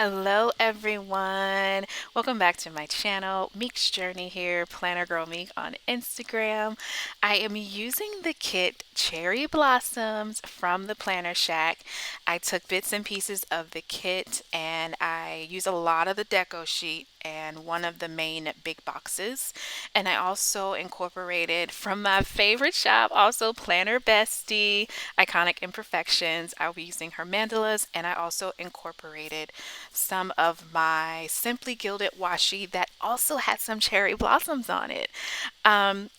Hello everyone. Welcome back to my channel. Meks Journey here, PlannergirlMek on Instagram. I am using the kit Cherry Blossoms from the PlannerShack. I took bits and pieces of the kit and I use a lot of the deco sheet and one of the main big boxes. And I also incorporated from my favorite shop, also Planner Bestie, Iconic Imperfections. I'll be using her mandalas, and I also incorporated some of my Simply Gilded washi that also had some cherry blossoms on it.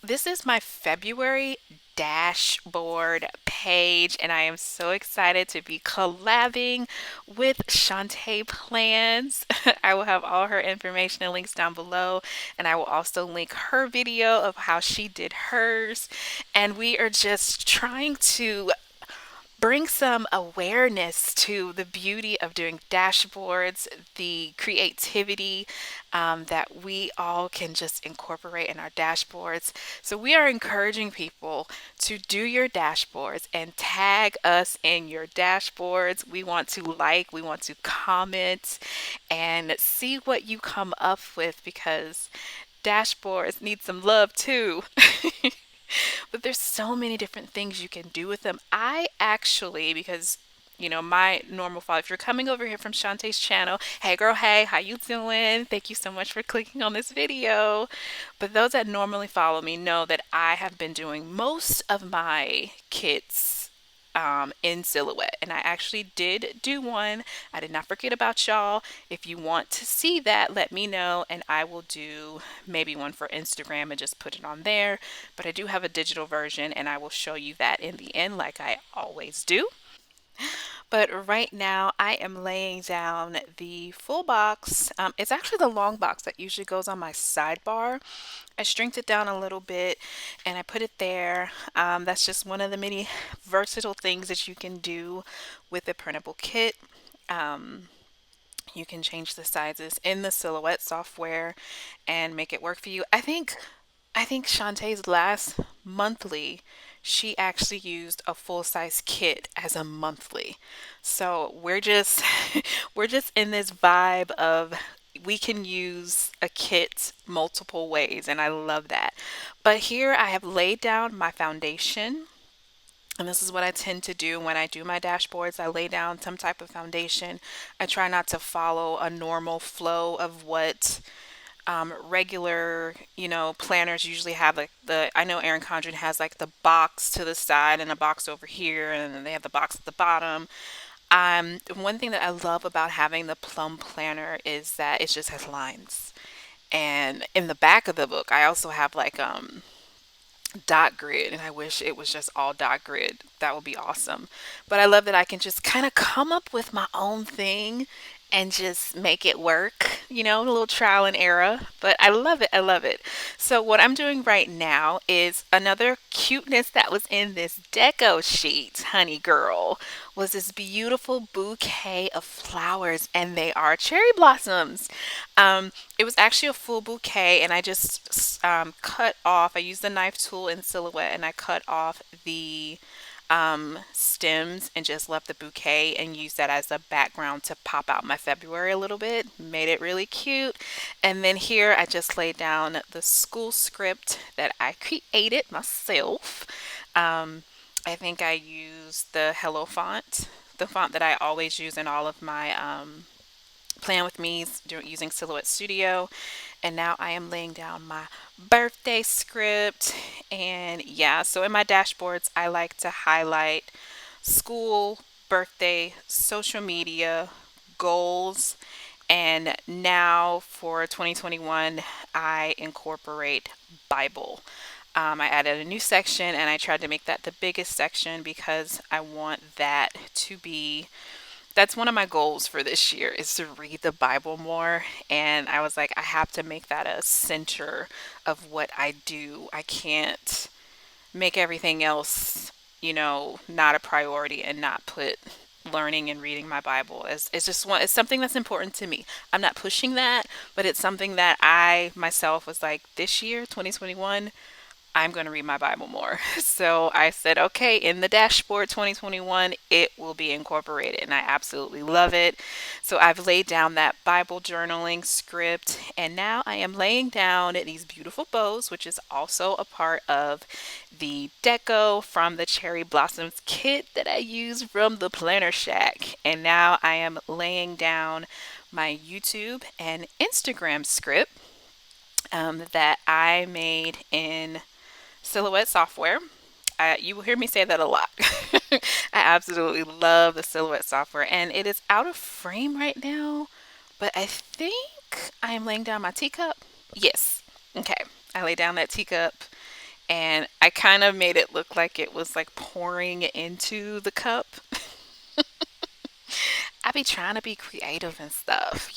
This is my February dashboard page, and I am so excited to be collabing with Shawnte Plans. I will have all her information and links down below, and I will also link her video of how she did hers. And we are just trying to bring some awareness to the beauty of doing dashboards, the creativity that we all can just incorporate in our dashboards. So, we are encouraging people to do your dashboards and tag us in your dashboards. We want to like, we want to comment, and see what you come up with because dashboards need some love too. But there's so many different things you can do with them. I actually, because my normal follow, if you're coming over here from Shantae's channel, hey girl, hey, how you doing? Thank you so much for clicking on this video. But those that normally follow me know that I have been doing most of my kits in silhouette, and I actually did do one. I did not forget about y'all. If you want to see that, let me know and I will do maybe one for Instagram and just put it on there. But I do have a digital version and I will show you that in the end like I always do. But right now, I am laying down the full box. It's actually the long box that usually goes on my sidebar. I strinked it down a little bit and I put it there. That's just one of the many versatile things that you can do with a printable kit. Um, you can change the sizes in the silhouette software and make it work for you. I think Shantae's last monthly, she actually used a full size kit as a monthly. So we're just we're just in this vibe of we can use a kit multiple ways, and I love that. But here I have laid down my foundation. And this is what I tend to do when I do my dashboards. I lay down some type of foundation. I try not to follow a normal flow of what regular, planners usually have, like I know Erin Condren has like the box to the side and a box over here, and then they have the box at the bottom. One thing that I love about having the Plum planner is that it just has lines. And in the back of the book, I also have like dot grid, and I wish it was just all dot grid. That would be awesome. But I love that I can just kind of come up with my own thing and just make it work, a little trial and error. But I love it. I love it. So, what I'm doing right now is another cuteness that was in this deco sheet, honey girl, was this beautiful bouquet of flowers, and they are cherry blossoms. It was actually a full bouquet, and I just cut off. I used the knife tool in silhouette, and I cut off the stems and just left the bouquet and used that as a background to pop out my February a little bit. Made it really cute. And then here I just laid down the school script that I created myself. I think I used the Hello font, the font that I always use in all of my Plan with Me's using Silhouette Studio. And now I am laying down my birthday script. And yeah, so in my dashboards, I like to highlight school, birthday, social media, goals. And now for 2021, I incorporate Bible. I added a new section and I tried to make that the biggest section because I want that to be, that's one of my goals for this year is to read the Bible more. And I was like, I have to make that a center of what I do. I can't make everything else, not a priority and not put learning and reading my Bible as it's just it's something that's important to me. I'm not pushing that, but it's something that I myself was like this year, 2021, I'm going to read my Bible more. So I said, okay, in the dashboard 2021, it will be incorporated, and I absolutely love it. So I've laid down that Bible journaling script, and now I am laying down these beautiful bows, which is also a part of the deco from the Cherry Blossoms kit that I use from the PlannergirlMek. And now I am laying down my YouTube and Instagram script that I made in Silhouette software. You will hear me say that a lot. I absolutely love the Silhouette software, and it is out of frame right now, but I think I am laying down my teacup. Yes. Okay. I lay down that teacup, and I kind of made it look like it was like pouring into the cup. I be trying to be creative and stuff,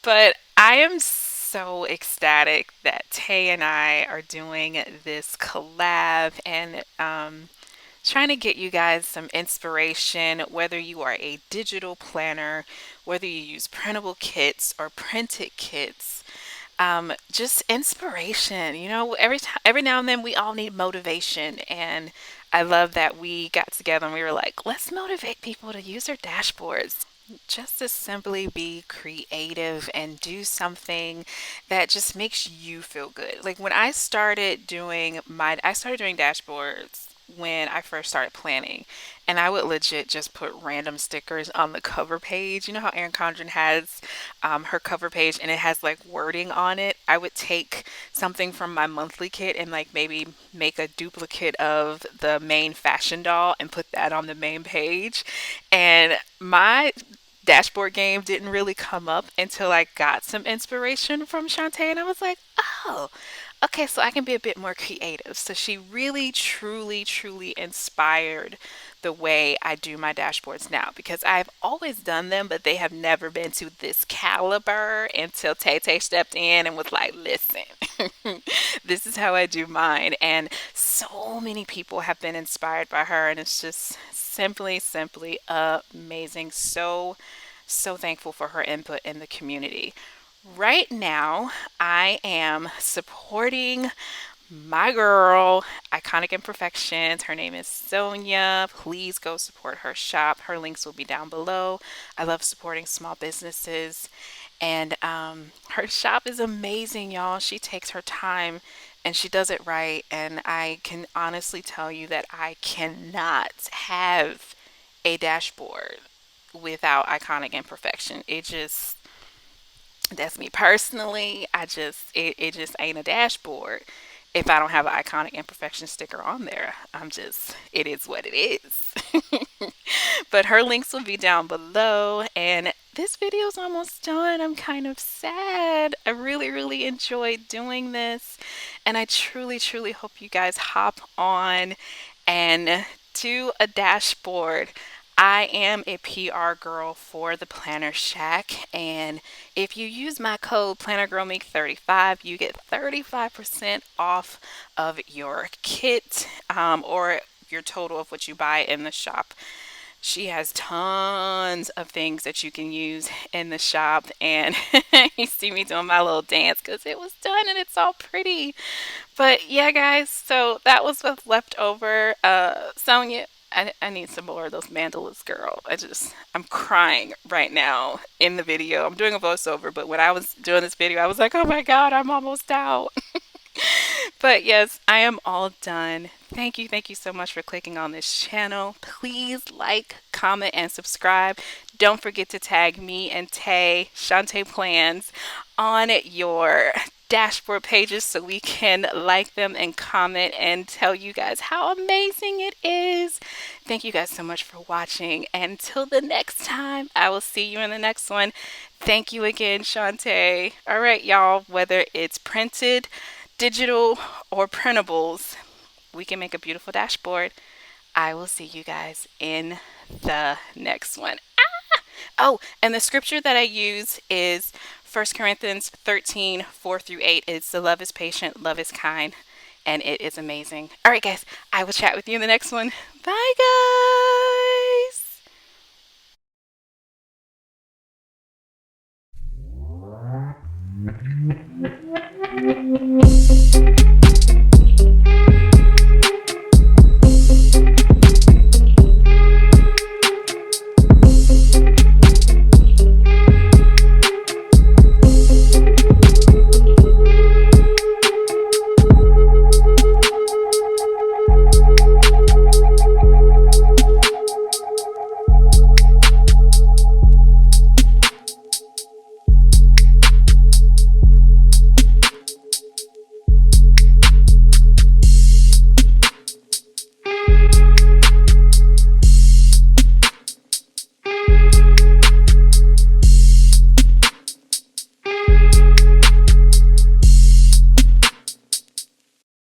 But I am so ecstatic that Tay and I are doing this collab and trying to get you guys some inspiration, whether you are a digital planner, whether you use printable kits or printed kits. Just inspiration, every now and then we all need motivation. And I love that we got together and we were like, let's motivate people to use their dashboards just to simply be creative and do something that just makes you feel good. Like when I started doing dashboards when I first started planning, and I would legit just put random stickers on the cover page. You know how Erin Condren has her cover page and it has like wording on it? I would take something from my monthly kit and like maybe make a duplicate of the main fashion doll and put that on the main page. And my dashboard game didn't really come up until I got some inspiration from Shawnte, and I was like, oh, okay, so I can be a bit more creative. So she really, truly, truly inspired the way I do my dashboards now, because I've always done them, but they have never been to this caliber until Tay Tay stepped in and was like, listen, this is how I do mine. And so many people have been inspired by her, and it's just simply amazing. So thankful for her input in the community. Right now, I am supporting my girl, Iconic Imperfections. Her name is Sonia. Please go support her shop. Her links will be down below. I love supporting small businesses. And her shop is amazing, y'all. She takes her time and she does it right. And I can honestly tell you that I cannot have a dashboard without Iconic Imperfection. That's me personally. It just ain't a dashboard if I don't have an Iconic Imperfection sticker on there. It is what it is. But her links will be down below, and this video is almost done. I'm kind of sad. I really enjoyed doing this, and I truly hope you guys hop on and do a dashboard. I am a PR girl for the PlannergirlShack, and if you use my code PlannergirlMek35, you get 35% off of your kit, or your total of what you buy in the shop. She has tons of things that you can use in the shop, and you see me doing my little dance because it was done and it's all pretty. But yeah, guys, so that was what's left over. Sonia, I need some more of those mandalas, girl. I'm crying right now in the video. I'm doing a voiceover, but when I was doing this video, I was like, oh my God, I'm almost out. But yes, I am all done. Thank you so much for clicking on this channel. Please like, comment, and subscribe. Don't forget to tag me and Tay, Shawnte Plans, on your dashboard pages so we can like them and comment and tell you guys how amazing it is. Thank you guys so much for watching. Until the next time, I will see you in the next one. Thank you again, Shawnte. All right, y'all, whether it's printed, digital, or printables, we can make a beautiful dashboard. I will see you guys in the next one. Oh, and the scripture that I use is 1 Corinthians 13, 4-8. It's the love is patient, love is kind, and it is amazing. All right, guys, I will chat with you in the next one. Bye, guys.